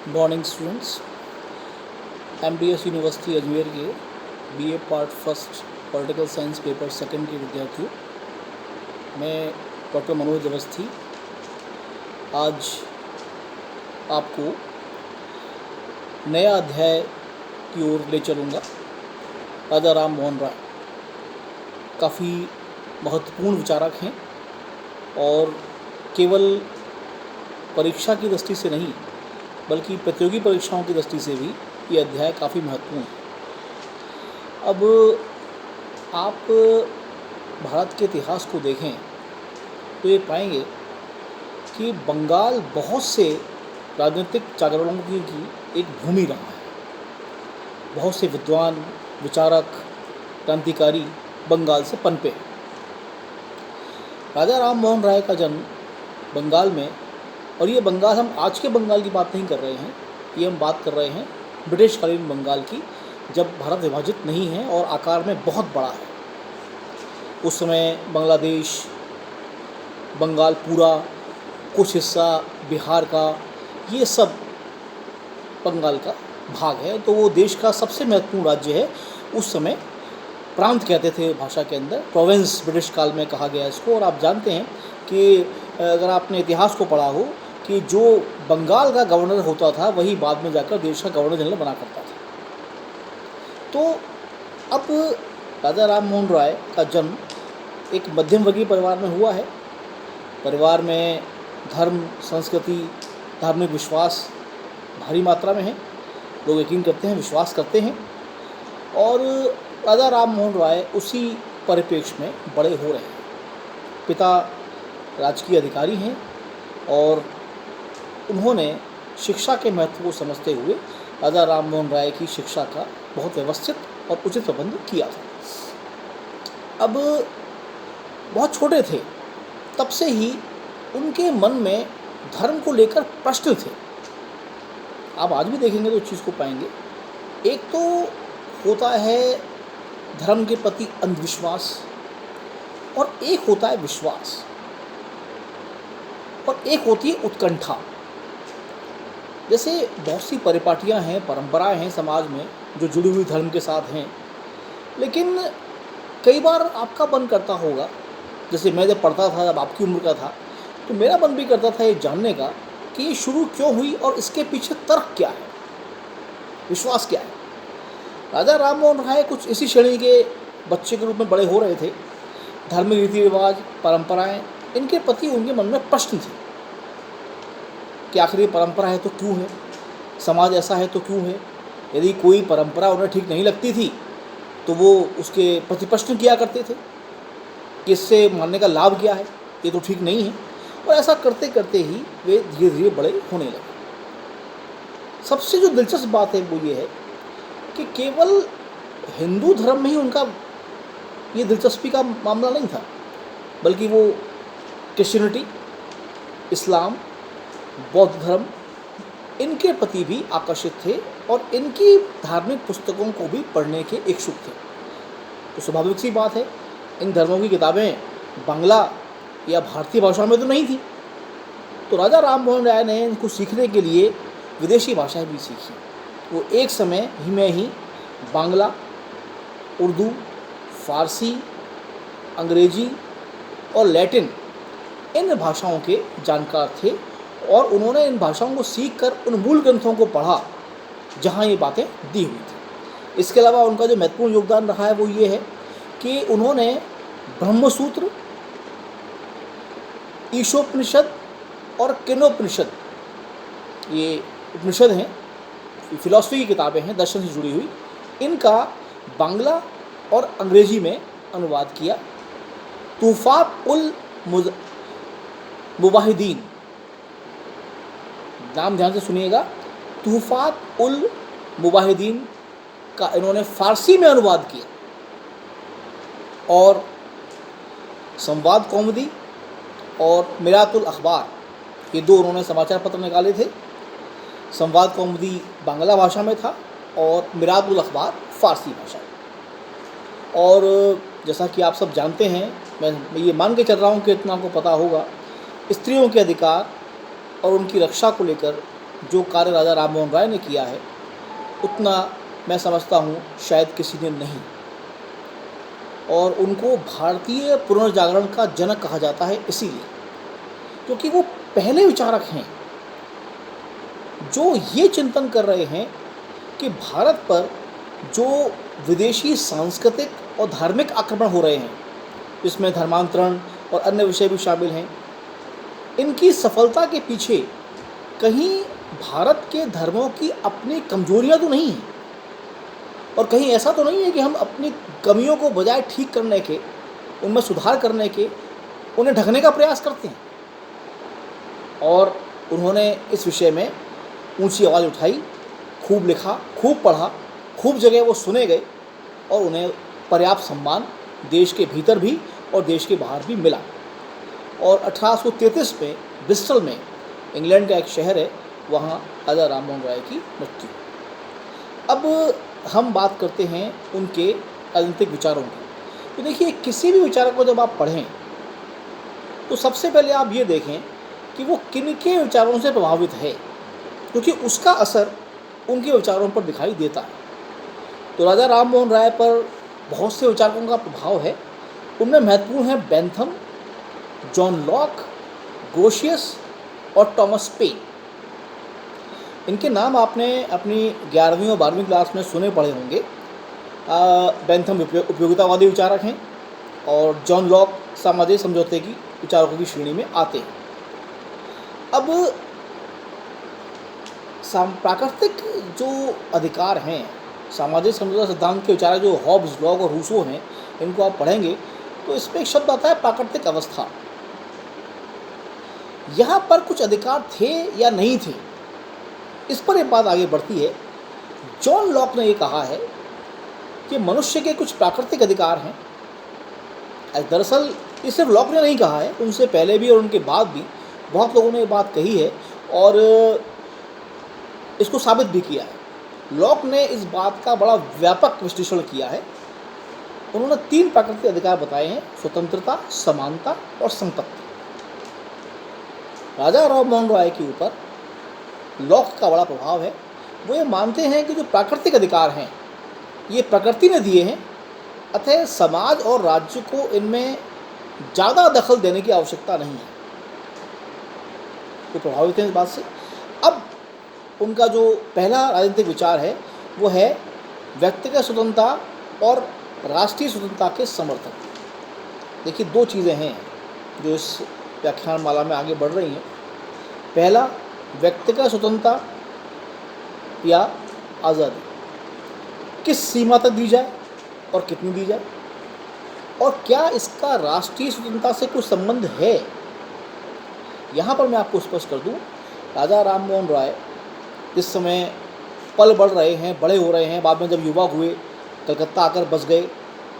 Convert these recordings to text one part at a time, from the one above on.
Morning students, MDS university Ajmer के BA part first political science paper second के विद्यार्थियों, मैं डॉक्टर मनोज अवस्थी आज आपको नया अध्याय की ओर ले चलूँगा। राजा राम मोहन राय काफ़ी महत्वपूर्ण विचारक हैं और केवल परीक्षा की दृष्टि से नहीं बल्कि प्रतियोगी परीक्षाओं की दृष्टि से भी ये अध्याय काफ़ी महत्वपूर्ण है। अब आप भारत के इतिहास को देखें तो ये पाएंगे कि बंगाल बहुत से राजनीतिक जागरणों की एक भूमि रहा है। बहुत से विद्वान, विचारक, क्रांतिकारी बंगाल से पनपे। राजा राम मोहन राय का जन्म बंगाल में, और ये बंगाल, हम आज के बंगाल की बात नहीं कर रहे हैं, ये हम बात कर रहे हैं ब्रिटिशकालीन बंगाल की, जब भारत विभाजित नहीं है और आकार में बहुत बड़ा है। उस समय बांग्लादेश, बंगाल पूरा, कुछ हिस्सा बिहार का, ये सब बंगाल का भाग है। तो वो देश का सबसे महत्वपूर्ण राज्य है। उस समय प्रांत कहते थे भाषा के अंदर, प्रोविंस ब्रिटिश काल में कहा गया इसको। और आप जानते हैं कि अगर आपने इतिहास को पढ़ा हो कि जो बंगाल का गवर्नर होता था वही बाद में जाकर देश का गवर्नर जनरल बना करता था। तो अब राजा राम मोहन राय का जन्म एक मध्यम वर्गीय परिवार में हुआ है। परिवार में धर्म, संस्कृति, धार्मिक विश्वास भारी मात्रा में है। लोग यकीन करते हैं, विश्वास करते हैं, और राजा राम मोहन राय उसी परिप्रेक्ष्य में बड़े हो रहे हैं। पिता राजकीय अधिकारी हैं और उन्होंने शिक्षा के महत्व को समझते हुए राजा राम मोहन राय की शिक्षा का बहुत व्यवस्थित और उचित प्रबंध किया था। अब बहुत छोटे थे तब से ही उनके मन में धर्म को लेकर प्रश्न थे। आप आज भी देखेंगे तो इस चीज़ को पाएंगे। एक तो होता है धर्म के प्रति अंधविश्वास, और एक होता है विश्वास, और एक होती है उत्कंठा। जैसे बहुत सी परिपाटियां हैं, परंपराएं हैं समाज में जो जुड़ी हुई धर्म के साथ हैं, लेकिन कई बार आपका मन करता होगा, जैसे मैं जब पढ़ता था, जब आपकी उम्र का था, तो मेरा मन भी करता था ये जानने का कि ये शुरू क्यों हुई और इसके पीछे तर्क क्या है, विश्वास क्या है। राजा राम मोहन राय कुछ इसी श्रेणी के बच्चे के रूप में बड़े हो रहे थे। धार्मिक रीति रिवाज, परंपराएं, इनके प्रति उनके मन में प्रश्न थे कि आखिर ये परंपरा है तो क्यों है, समाज ऐसा है तो क्यों है। यदि कोई परंपरा उन्हें ठीक नहीं लगती थी तो वो उसके प्रति प्रश्न किया करते थे कि इससे मानने का लाभ क्या है, ये तो ठीक नहीं है। और ऐसा करते करते ही वे धीरे धीरे बड़े होने लगे। सबसे जो दिलचस्प बात है वो ये है कि केवल हिंदू धर्म में ही उनका ये दिलचस्पी का मामला नहीं था, बल्कि वो क्रिश्चियनिटी, इस्लाम, बौद्ध धर्म, इनके प्रति भी आकर्षित थे और इनकी धार्मिक पुस्तकों को भी पढ़ने के इच्छुक थे। तो स्वाभाविक सी बात है, इन धर्मों की किताबें बांग्ला या भारतीय भाषा में तो नहीं थी। तो राजा राम मोहन राय ने इनको सीखने के लिए विदेशी भाषाएं भी सीखी। वो एक समय ही में ही बांग्ला, उर्दू, फारसी, अंग्रेजी और लैटिन, इन भाषाओं के जानकार थे, और उन्होंने इन भाषाओं को सीखकर उन मूल ग्रंथों को पढ़ा जहाँ ये बातें दी हुई थी। इसके अलावा उनका जो महत्वपूर्ण योगदान रहा है वो ये है कि उन्होंने ब्रह्मसूत्र, ईशोपनिषद और केनोपनिषद, ये उपनिषद हैं, फिलॉसफी की किताबें हैं दर्शन से जुड़ी हुई, इनका बांग्ला और अंग्रेजी में अनुवाद किया। तूफ़ात उल मुवाहिदीन, नाम ध्यान से सुनिएगा, तूफ़ात उल मुवाहिदीन का इन्होंने फ़ारसी में अनुवाद किया। और संवाद कौमुदी और मिरातुल अखबार, ये दो उन्होंने समाचार पत्र निकाले थे। संवाद कौमुदी बांग्ला भाषा में था और मिरातुल अखबार फ़ारसी भाषा में। और जैसा कि आप सब जानते हैं, मैं ये मान के चल रहा हूँ कि इतना आपको पता होगा, स्त्रियों के अधिकार और उनकी रक्षा को लेकर जो कार्य राजा राम मोहन राय ने किया है उतना मैं समझता हूँ शायद किसी ने नहीं। और उनको भारतीय पुनर्जागरण का जनक कहा जाता है इसीलिए क्योंकि वो पहले विचारक हैं जो ये चिंतन कर रहे हैं कि भारत पर जो विदेशी सांस्कृतिक और धार्मिक आक्रमण हो रहे हैं, इसमें धर्मांतरण और अन्य विषय भी शामिल हैं, इनकी सफलता के पीछे कहीं भारत के धर्मों की अपनी कमजोरियां तो नहीं हैं और कहीं ऐसा तो नहीं है कि हम अपनी कमियों को बजाय ठीक करने के, उनमें सुधार करने के, उन्हें ढकने का प्रयास करते हैं। और उन्होंने इस विषय में ऊंची आवाज़ उठाई, खूब लिखा, खूब पढ़ा, खूब जगह वो सुने गए और उन्हें पर्याप्त सम्मान देश के भीतर भी और देश के बाहर भी मिला। और 1833 में ब्रिस्टल में, इंग्लैंड का एक शहर है, वहाँ राजा राम मोहन राय की मृत्यु। अब हम बात करते हैं उनके राजनीतिक विचारों की। तो देखिए, किसी भी विचारक को जब आप पढ़ें तो सबसे पहले आप ये देखें कि वो किन के विचारों से प्रभावित है, क्योंकि उसका असर उनके विचारों पर दिखाई देता है। तो राजा राम मोहन राय पर बहुत से विचारकों का प्रभाव है। उनमें महत्वपूर्ण हैं बेंथम, जॉन लॉक, ग्रोशियस और टॉमस पेन। इनके नाम आपने अपनी 11वीं और 12वीं क्लास में सुने पढ़े होंगे। बेंथम उपयोगितावादी विचारक हैं और जॉन लॉक सामाजिक समझौते की विचारकों की श्रेणी में आते हैं। अब प्राकृतिक जो अधिकार हैं, सामाजिक समझौता सिद्धांत के विचारक जो हॉब्स, लॉक और रूसो हैं, इनको आप पढ़ेंगे तो इसमें एक शब्द आता है प्राकृतिक अवस्था। यहाँ पर कुछ अधिकार थे या नहीं थे, इस पर एक बात आगे बढ़ती है। जॉन लॉक ने ये कहा है कि मनुष्य के कुछ प्राकृतिक अधिकार हैं। दरअसल ये सिर्फ लॉक ने नहीं कहा है, उनसे पहले भी और उनके बाद भी बहुत लोगों ने ये बात कही है और इसको साबित भी किया है। लॉक ने इस बात का बड़ा व्यापक विश्लेषण किया है। उन्होंने 3 प्राकृतिक अधिकार बताए हैं: स्वतंत्रता, समानता और संपत्ति। राजा राम मोहन राय के ऊपर लॉक का बड़ा प्रभाव है। वो ये मानते हैं कि जो प्राकृतिक अधिकार हैं ये प्रकृति ने दिए हैं, अतः समाज और राज्य को इनमें ज़्यादा दखल देने की आवश्यकता नहीं है। वो प्रभावित हैं इस बात से। अब उनका जो पहला राजनीतिक विचार है वो है व्यक्तिगत स्वतंत्रता और राष्ट्रीय स्वतंत्रता के समर्थक। देखिए, 2 चीज़ें हैं जो इस व्याख्यान माला में आगे बढ़ रही हैं। पहला, व्यक्तिगत स्वतंत्रता या आज़ादी किस सीमा तक दी जाए और कितनी दी जाए, और क्या इसका राष्ट्रीय स्वतंत्रता से कुछ संबंध है। यहाँ पर मैं आपको स्पष्ट कर दूँ, राजा राम मोहन राय इस समय पल बढ़ रहे हैं, बड़े हो रहे हैं। बाद में जब युवा हुए, कलकत्ता आकर बस गए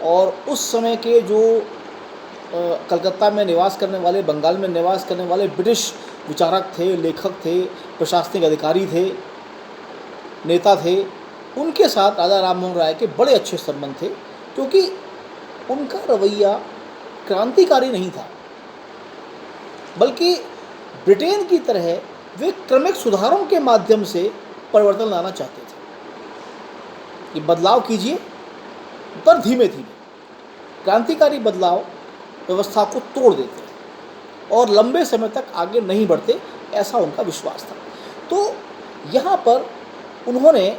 और उस समय के जो कलकत्ता में निवास करने वाले, बंगाल में निवास करने वाले ब्रिटिश विचारक थे, लेखक थे, प्रशासनिक अधिकारी थे, नेता थे, उनके साथ राजा राम मोहन राय के बड़े अच्छे संबंध थे, क्योंकि उनका रवैया क्रांतिकारी नहीं था, बल्कि ब्रिटेन की तरह वे क्रमिक सुधारों के माध्यम से परिवर्तन लाना चाहते थे कि बदलाव कीजिए पर धीमे धीमे। क्रांतिकारी बदलाव व्यवस्था को तोड़ देते और लंबे समय तक आगे नहीं बढ़ते, ऐसा उनका विश्वास था। तो यहाँ पर उन्होंने,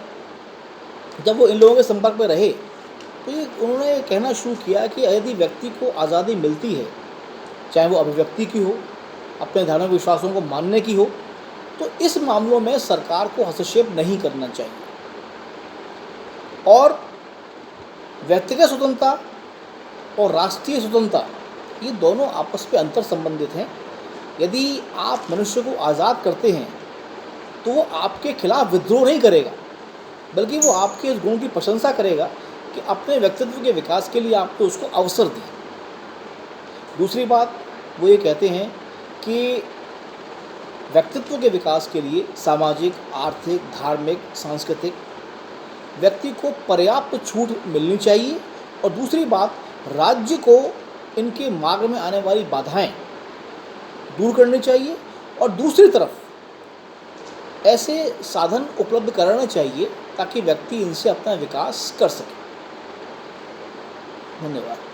जब वो इन लोगों के संपर्क में रहे, तो ये उन्होंने कहना शुरू किया कि यदि व्यक्ति को आज़ादी मिलती है, चाहे वो अभिव्यक्ति की हो, अपने धार्मिक विश्वासों को मानने की हो, तो इस मामलों में सरकार को हस्तक्षेप नहीं करना चाहिए। और व्यक्तिगत स्वतंत्रता और राष्ट्रीय स्वतंत्रता, ये दोनों आपस में अंतर संबंधित हैं। यदि आप मनुष्य को आज़ाद करते हैं तो वो आपके खिलाफ विद्रोह नहीं करेगा, बल्कि वो आपके इस गुण की प्रशंसा करेगा कि अपने व्यक्तित्व के विकास के लिए आपको उसको अवसर दें। दूसरी बात, वो ये कहते हैं कि व्यक्तित्व के विकास के लिए सामाजिक, आर्थिक, धार्मिक, सांस्कृतिक व्यक्ति को पर्याप्त छूट मिलनी चाहिए। और दूसरी बात, राज्य को इनके मार्ग में आने वाली बाधाएं दूर करनी चाहिए। और दूसरी तरफ ऐसे साधन उपलब्ध कराने चाहिए ताकि व्यक्ति इनसे अपना विकास कर सके। धन्यवाद।